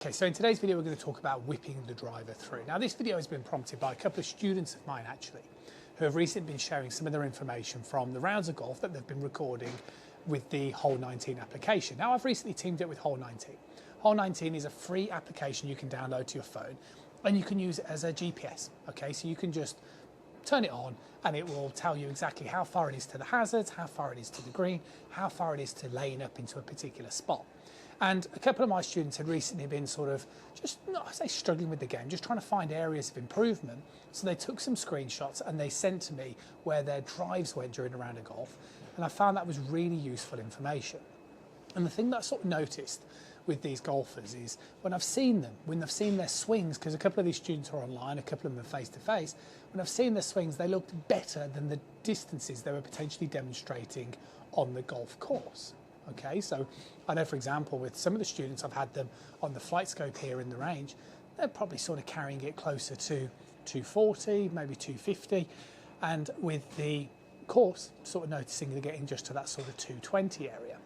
Okay, so in today's video we're going to talk about whipping the driver through. Now this video has been prompted by a couple of students of mine actually, who have recently been sharing some of their information from the rounds of golf that they've been recording with the Hole 19 application. Now I've recently teamed it with Hole 19. Hole 19 is a free application you can download to your phone and you can use it as a GPS. Okay, so you can just turn it on and it will tell you exactly how far it is to the hazards, how far it is to the green, how far it is to laying up into a particular spot. And a couple of my students had recently been sort of just, not I say struggling with the game, just trying to find areas of improvement. So they took some screenshots and they sent to me where their drives went during a round of golf. And I found that was really useful information. And the thing that I sort of noticed with these golfers is when I've seen them, when I've seen their swings, because a couple of these students are online, a couple of them are face to face, when I've seen their swings, they looked better than the distances they were potentially demonstrating on the golf course. Okay, so I know, for example, with some of the students, I've had them on the flight scope here in the range, they're probably sort of carrying it closer to 240, maybe 250. And with the course, sort of noticing they're getting just to that sort of 220 area.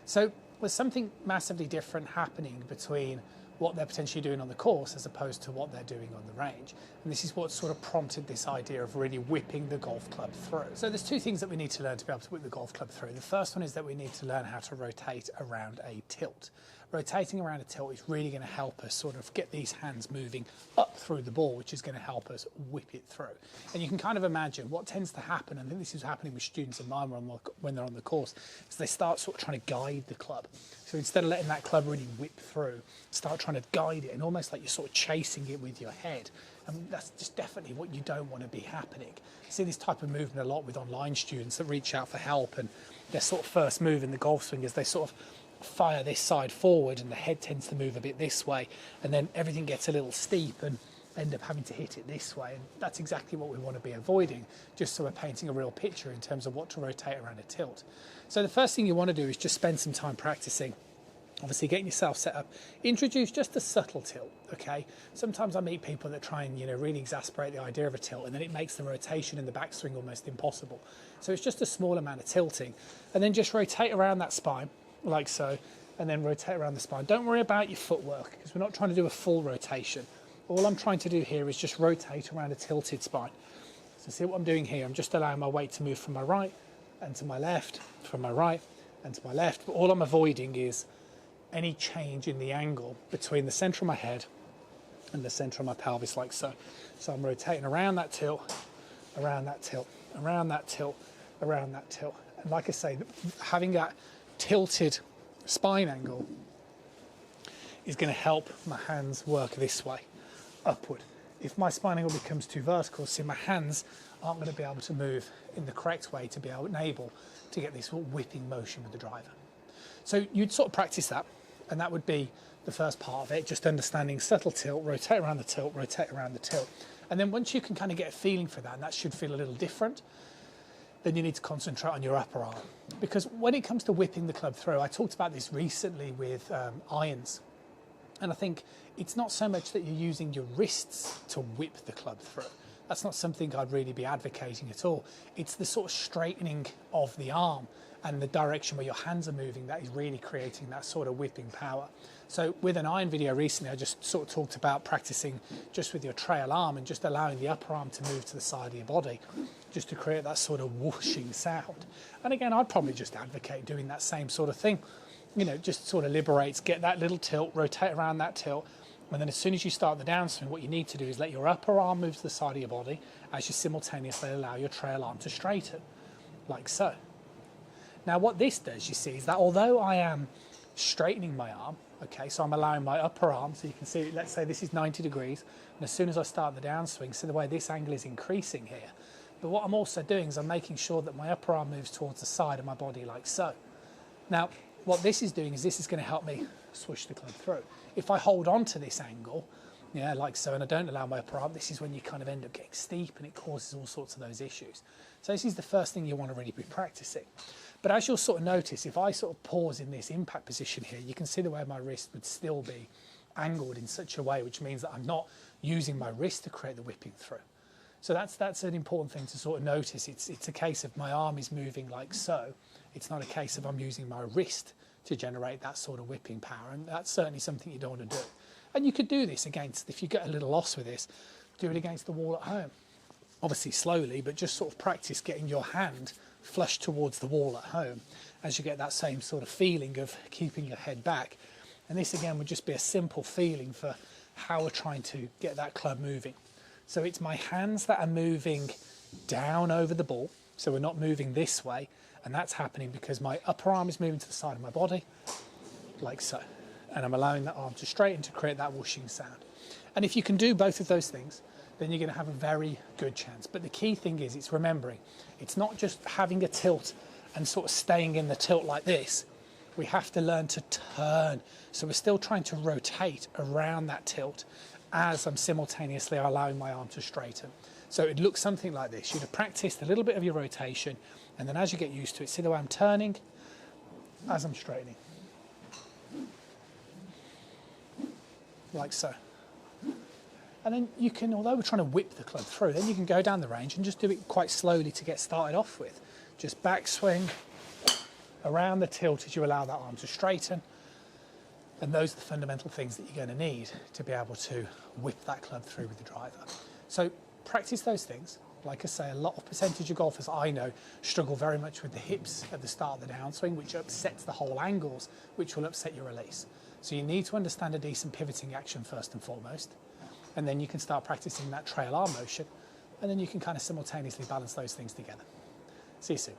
So there's something massively different happening between what they're potentially doing on the course as opposed to what they're doing on the range. And this is what sort of prompted this idea of really whipping the golf club through. So there's two things that we need to learn to be able to whip the golf club through. The first one is that we need to learn how to rotate around a tilt. Rotating around a tilt is really going to help us sort of get these hands moving up through the ball, which is going to help us whip it through. And you can kind of imagine what tends to happen, and I think this is happening with students of mine when they're on the course, is they start sort of trying to guide the club. So instead of letting that club really whip through, start trying to guide it, and almost like you're sort of chasing it with your head. And that's just definitely what you don't want to be happening. I see this type of movement a lot with online students that reach out for help, and their sort of first move in the golf swing is they sort of fire this side forward and the head tends to move a bit this way, and then everything gets a little steep and end up having to hit it this way. And that's exactly what we want to be avoiding, just so we're painting a real picture in terms of what to rotate around a tilt. So the first thing you want to do is just spend some time practicing. Obviously getting yourself set up, introduce just a subtle tilt, okay? Sometimes I meet people that try and, really exasperate the idea of a tilt, and then it makes the rotation in the backswing almost impossible. So it's just a small amount of tilting, and then just rotate around that spine, like so, and then rotate around the spine. Don't worry about your footwork, because we're not trying to do a full rotation. All I'm trying to do here is just rotate around a tilted spine. So see what I'm doing here? I'm just allowing my weight to move from my right and to my left, from my right and to my left, but all I'm avoiding is any change in the angle between the centre of my head and the centre of my pelvis, like so. So I'm rotating around that tilt, around that tilt, around that tilt, around that tilt. And like I say, having that tilted spine angle is going to help my hands work this way, upward. If my spine angle becomes too vertical, see, my hands aren't going to be able to move in the correct way to be able to get this sort of whipping motion with the driver. So you'd sort of practice that, and that would be the first part of it, just understanding subtle tilt, rotate around the tilt, rotate around the tilt. And then once you can kind of get a feeling for that, and that should feel a little different, then you need to concentrate on your upper arm. Because when it comes to whipping the club through, I talked about this recently with irons. And I think it's not so much that you're using your wrists to whip the club through. That's not something I'd really be advocating at all. It's the sort of straightening of the arm and the direction where your hands are moving that is really creating that sort of whipping power. So with an iron video recently, I just sort of talked about practicing just with your trail arm and just allowing the upper arm to move to the side of your body, just to create that sort of whooshing sound. And again, I'd probably just advocate doing that same sort of thing. Just sort of liberates, get that little tilt, rotate around that tilt. And then as soon as you start the downswing, what you need to do is let your upper arm move to the side of your body as you simultaneously allow your trail arm to straighten, like so. Now what this does, you see, is that although I am straightening my arm, okay, so I'm allowing my upper arm, so you can see, let's say this is 90 degrees, and as soon as I start the downswing, see the way this angle is increasing here. But what I'm also doing is I'm making sure that my upper arm moves towards the side of my body, like so. Now, what this is doing is this is going to help me swoosh the club through. If I hold on to this angle, like so, and I don't allow my upper arm, this is when you kind of end up getting steep and it causes all sorts of those issues. So this is the first thing you want to really be practicing. But as you'll sort of notice, if I sort of pause in this impact position here, you can see the way my wrist would still be angled in such a way, which means that I'm not using my wrist to create the whipping through. So that's an important thing to sort of notice. It's a case of my arm is moving like so. It's not a case of I'm using my wrist to generate that sort of whipping power, and that's certainly something you don't want to do. And you could do this against, if you get a little lost with this, do it against the wall at home. Obviously slowly, but just sort of practice getting your hand flush towards the wall at home as you get that same sort of feeling of keeping your head back. And this again would just be a simple feeling for how we're trying to get that club moving. So it's my hands that are moving down over the ball, so we're not moving this way, and that's happening because my upper arm is moving to the side of my body, like so. And I'm allowing that arm to straighten to create that whooshing sound. And if you can do both of those things, then you're going to have a very good chance. But the key thing is, it's remembering, it's not just having a tilt and sort of staying in the tilt like this. We have to learn to turn. So we're still trying to rotate around that tilt as I'm simultaneously allowing my arm to straighten. So it looks something like this. You'd have practiced a little bit of your rotation, and then as you get used to it, see the way I'm turning as I'm straightening. Like so. And then you can, although we're trying to whip the club through, then you can go down the range and just do it quite slowly to get started off with. Just backswing around the tilt as you allow that arm to straighten. And those are the fundamental things that you're going to need to be able to whip that club through with the driver. So practice those things. Like I say, a lot of percentage of golfers I know struggle very much with the hips at the start of the downswing, which upsets the whole angles, which will upset your release. So you need to understand a decent pivoting action first and foremost. And then you can start practicing that trail arm motion, and then you can kind of simultaneously balance those things together. See you soon.